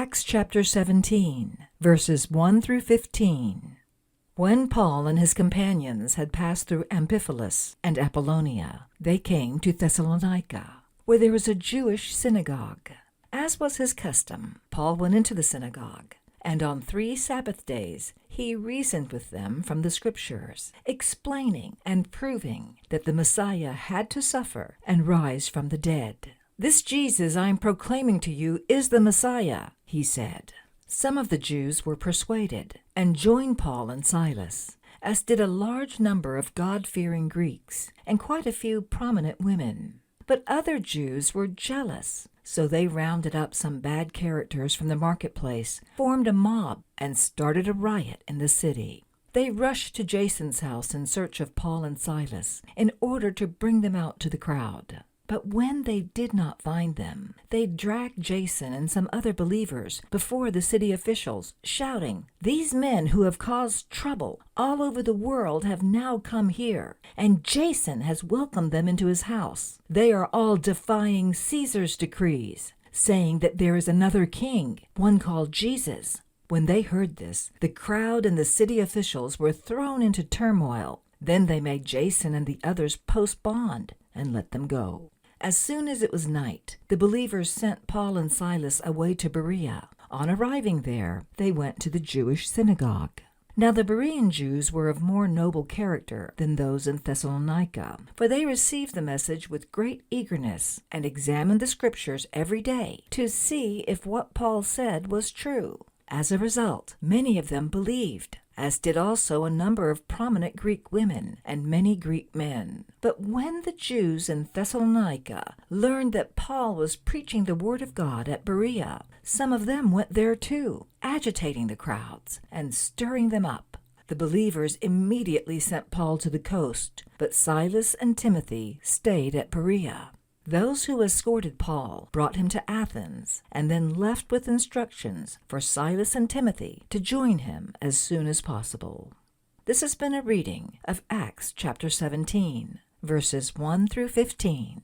Acts chapter 17, verses 1 through 15. When Paul and his companions had passed through Amphipolis and Apollonia, they came to Thessalonica, where there was a Jewish synagogue. As was his custom, Paul went into the synagogue, and on 3 Sabbath days he reasoned with them from the Scriptures, explaining and proving that the Messiah had to suffer and rise from the dead. "This Jesus I am proclaiming to you is the Messiah," he said. Some of the Jews were persuaded and joined Paul and Silas, as did a large number of God-fearing Greeks and quite a few prominent women. But other Jews were jealous, so they rounded up some bad characters from the marketplace, formed a mob, and started a riot in the city. They rushed to Jason's house in search of Paul and Silas in order to bring them out to the crowd. But when they did not find them, they dragged Jason and some other believers before the city officials, shouting, "These men who have caused trouble all over the world have now come here, and Jason has welcomed them into his house. They are all defying Caesar's decrees, saying that there is another king, one called Jesus." When they heard this, the crowd and the city officials were thrown into turmoil. Then they made Jason and the others post bond and let them go. As soon as it was night, the believers sent Paul and Silas away to Berea. On arriving there, they went to the Jewish synagogue. Now the Berean Jews were of more noble character than those in Thessalonica, for they received the message with great eagerness and examined the Scriptures every day to see if what Paul said was true. As a result, many of them believed, as did also a number of prominent Greek women and many Greek men. But when the Jews in Thessalonica learned that Paul was preaching the word of God at Berea, some of them went there too, agitating the crowds and stirring them up. The believers immediately sent Paul to the coast, but Silas and Timothy stayed at Berea. Those who escorted Paul brought him to Athens and then left with instructions for Silas and Timothy to join him as soon as possible. This has been a reading of Acts chapter 17, verses 1 through 15.